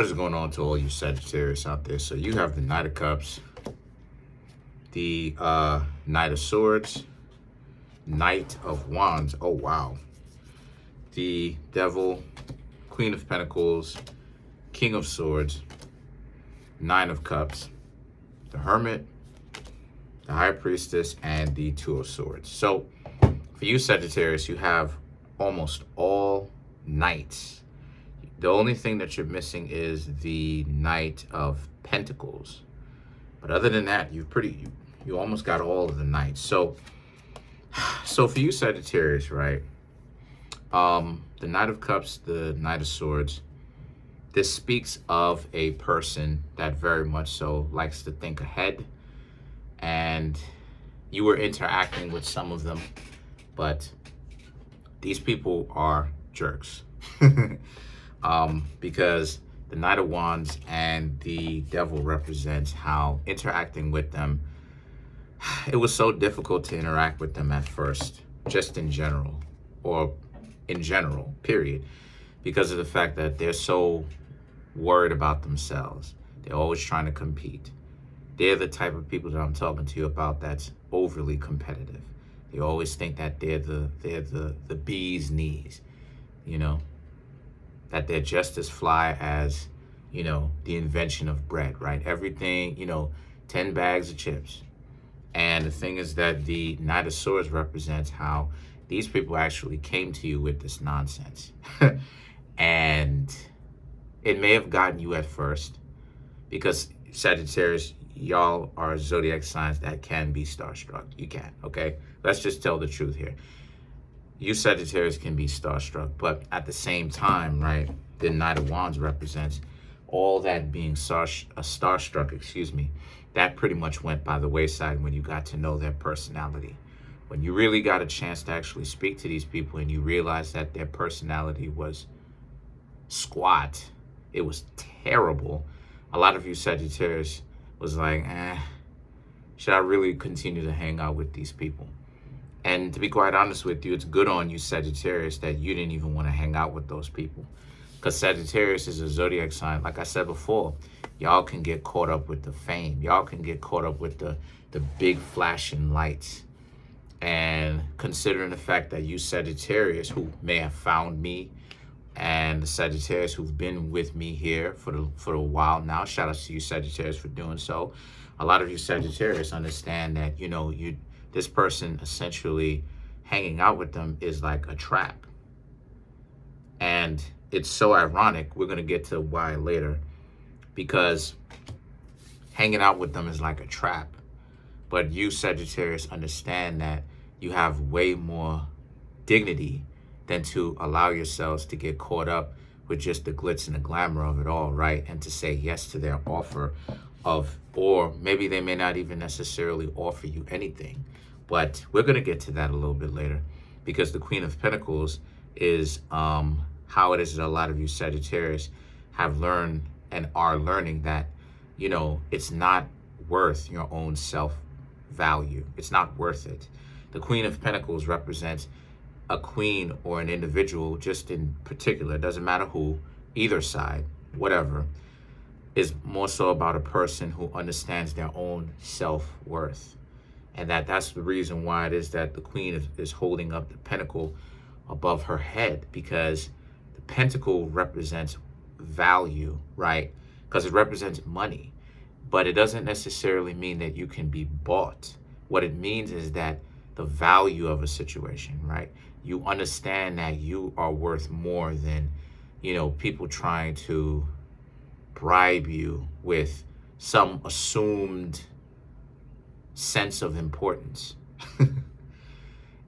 What is going on to all you Sagittarius out there? So you have the Knight of Cups, the Knight of Swords, Knight of Wands. Oh, wow. The Devil, Queen of Pentacles, King of Swords, Nine of Cups, the Hermit, the High Priestess, and the Two of Swords. So for you Sagittarius, you have almost all Knights. The only thing that you're missing is the Knight of Pentacles. But other than that, you almost got all of the Knights. So for you Sagittarius, right? The Knight of Cups, the Knight of Swords, this speaks of a person that very much so likes to think ahead. And you were interacting with some of them, but these people are jerks. Because the Knight of Wands and the Devil represents how interacting with them, it was so difficult to interact with them at first, just in general, or in general, period, because of the fact that they're so worried about themselves. They're always trying to compete. They're the type of people that I'm talking to you about that's overly competitive. They always think that they're the bee's knees, you know, that they're just as fly as, you know, the invention of bread, right? Everything, you know, 10 bags of chips. And the thing is that the Knight of Swords represents how these people actually came to you with this nonsense. And it may have gotten you at first, because Sagittarius, y'all are zodiac signs that can be starstruck. You can, okay? Let's just tell the truth here. You Sagittarius can be starstruck, but at the same time, right, the Knight of Wands represents all that being starstruck, excuse me, that pretty much went by the wayside when you got to know their personality. When you really got a chance to actually speak to these people and you realized that their personality was squat, it was terrible, a lot of you Sagittarius was like, should I really continue to hang out with these people? And to be quite honest with you, it's good on you Sagittarius that you didn't even want to hang out with those people. Because Sagittarius is a zodiac sign. Like I said before, y'all can get caught up with the fame. Y'all can get caught up with the big flashing lights. And considering the fact that you Sagittarius, who may have found me, and the Sagittarius who've been with me here for a while now, shout out to you Sagittarius for doing so. A lot of you Sagittarius understand that, you know, this person essentially hanging out with them is like a trap. And it's so ironic. We're going to get to why later, because hanging out with them is like a trap. But you Sagittarius understand that you have way more dignity than to allow yourselves to get caught up with just the glitz and the glamour of it all, right? And to say yes to their offer of, or maybe they may not even necessarily offer you anything. But we're going to get to that a little bit later, because the Queen of Pentacles is how it is that a lot of you Sagittarius have learned and are learning that, you know, it's not worth your own self-value. It's not worth it. The Queen of Pentacles represents a queen or an individual, just in particular, it doesn't matter who, either side, whatever, is more so about a person who understands their own self-worth. And that's the reason why it is that the queen is holding up the pentacle above her head, because the pentacle represents value, right? Because it represents money. But it doesn't necessarily mean that you can be bought. What it means is that the value of a situation, right? You understand that you are worth more than, you know, people trying to bribe you with some assumed sense of importance.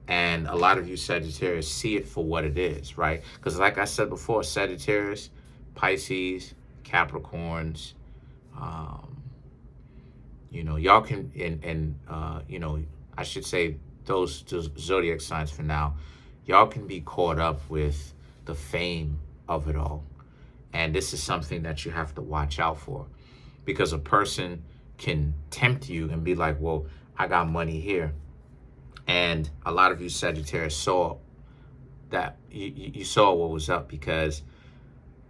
And a lot of you Sagittarius see it for what it is, right? Because like I said before, Sagittarius, Pisces, Capricorns, you know, y'all can, you know, I should say those zodiac signs for now, y'all can be caught up with the fame of it all. And this is something that you have to watch out for, because a person can tempt you and be like, well, I got money here. And a lot of you Sagittarius saw that, you saw what was up, because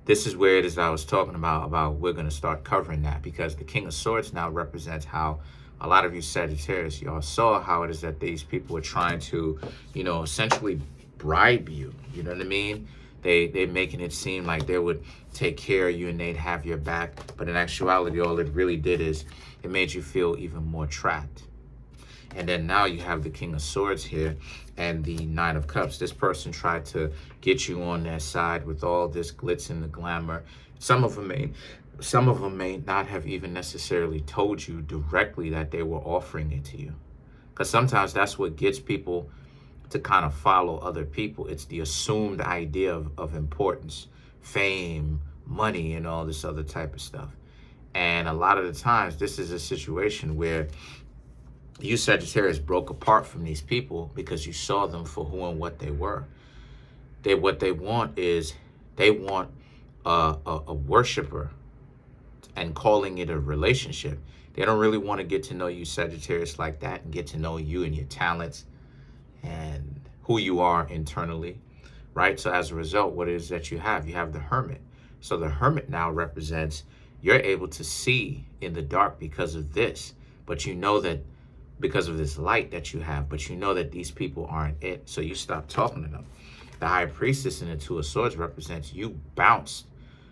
This is where it is I was talking about we're going to start covering that, because the King of Swords now represents how a lot of you Sagittarius, y'all saw how it is that these people are trying to, essentially bribe you. You know what I mean? They're making it seem like they would take care of you and they'd have your back. But in actuality, all it really did is it made you feel even more trapped. And then now you have the King of Swords here and the Nine of Cups. This person tried to get you on their side with all this glitz and the glamour. Some of them may not have even necessarily told you directly that they were offering it to you. Because sometimes that's what gets people to kind of follow other people. It's the assumed idea of importance, fame, money, and all this other type of stuff. And a lot of the times, this is a situation where you Sagittarius broke apart from these people because you saw them for who and what they were. What they want is they want a worshiper and calling it a relationship. They don't really want to get to know you Sagittarius like that and get to know you and your talents and who you are internally, right? So as a result, what it is that you have the Hermit. So the Hermit now represents you're able to see in the dark because of this, but you know that because of this light that you have, but you know that these people aren't it, so you stop talking to them. The High Priestess in the Two of Swords represents you bounced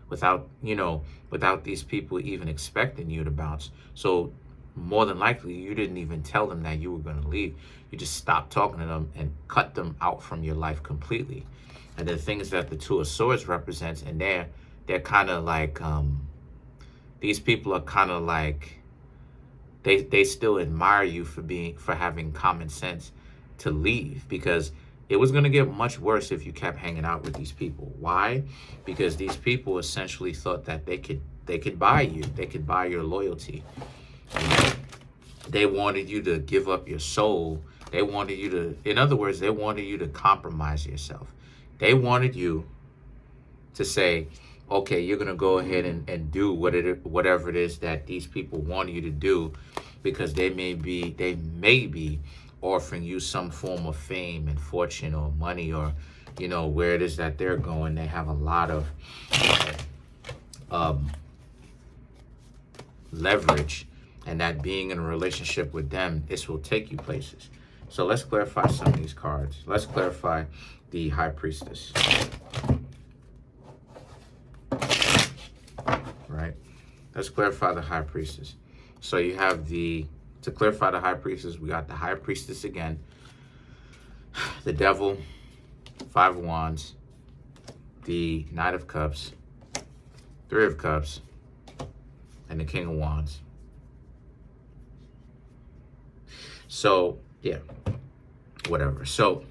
without these people even expecting you to bounce. So more than likely, you didn't even tell them that you were going to leave. You just stopped talking to them and cut them out from your life completely. And the things that the Two of Swords represents, and they're kind of like, these people are kind of like, they still admire you for having common sense to leave, because it was going to get much worse if you kept hanging out with these people. Why? Because these people essentially thought that they could buy you. They could buy your loyalty. They wanted you to give up your soul. They wanted you to, in other words, they wanted you to compromise yourself. They wanted you to say, okay, you're going to go ahead and do whatever it is that these people want you to do, because they may be offering you some form of fame and fortune or money, or, where it is that they're going. They have a lot of leverage, and that being in a relationship with them, this will take you places. So let's clarify some of these cards. Let's clarify the High Priestess. Right? Let's clarify the High Priestess. So you have to clarify the High Priestess, we got the High Priestess again, the Devil, Five of Wands, the Knight of Cups, Three of Cups, and the King of Wands. So, yeah, whatever. So,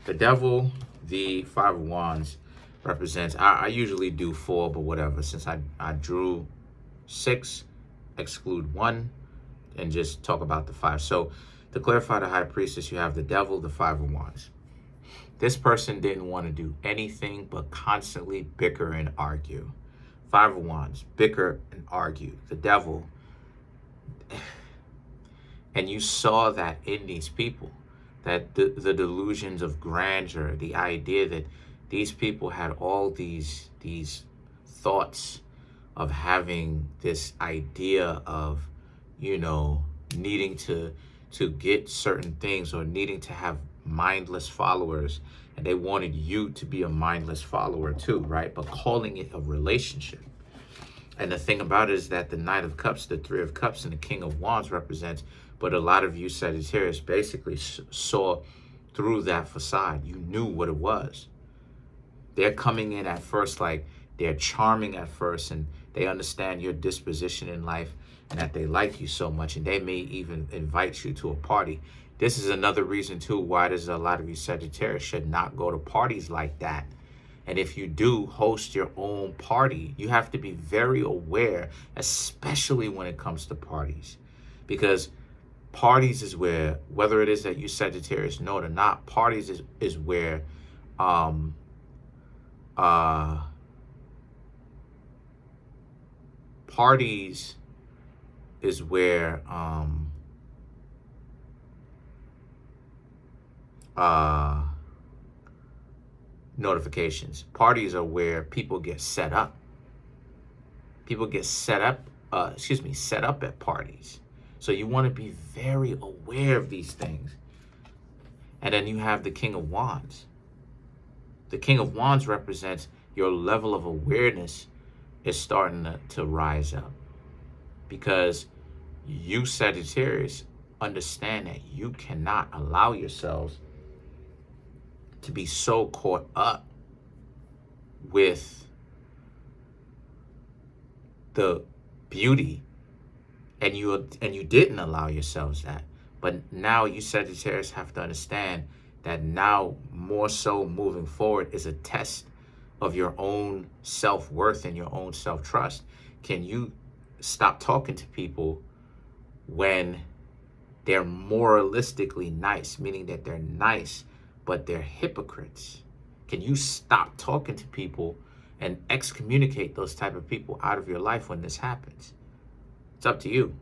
the Devil, the Five of Wands represents, I usually do 4, but whatever. Since I drew 6, exclude 1, and just talk about the 5. So, to clarify the High Priestess, you have the Devil, the Five of Wands. This person didn't want to do anything but constantly bicker and argue. Five of Wands, bicker and argue. The Devil. And you saw that in these people, that the delusions of grandeur, the idea that these people had all these thoughts of having this idea of, needing to get certain things, or needing to have mindless followers. And they wanted you to be a mindless follower too, right? But calling it a relationship. And the thing about it is that the Knight of Cups, the Three of Cups, and the King of Wands represents, but a lot of you Sagittarius basically saw through that facade. You knew what it was. They're coming in at first like they're charming at first, and they understand your disposition in life and that they like you so much, and they may even invite you to a party. This is another reason too why there's a lot of you Sagittarius should not go to parties like that. And if you do host your own party, you have to be very aware, especially when it comes to parties. Because parties is where, whether it is that you Sagittarius know it or not, parties is where parties is where notifications. Parties are where people get set up. People get set up at parties. So you want to be very aware of these things. And then you have the King of Wands. The King of Wands represents your level of awareness is starting to rise up. Because you, Sagittarius, understand that you cannot allow yourselves to be so caught up with the beauty, and you didn't allow yourselves that. But now you, Sagittarius, have to understand that now more so moving forward is a test of your own self-worth and your own self-trust. Can you stop talking to people when they're moralistically nice, meaning that they're nice, but they're hypocrites? Can you stop talking to people and excommunicate those type of people out of your life when this happens? It's up to you.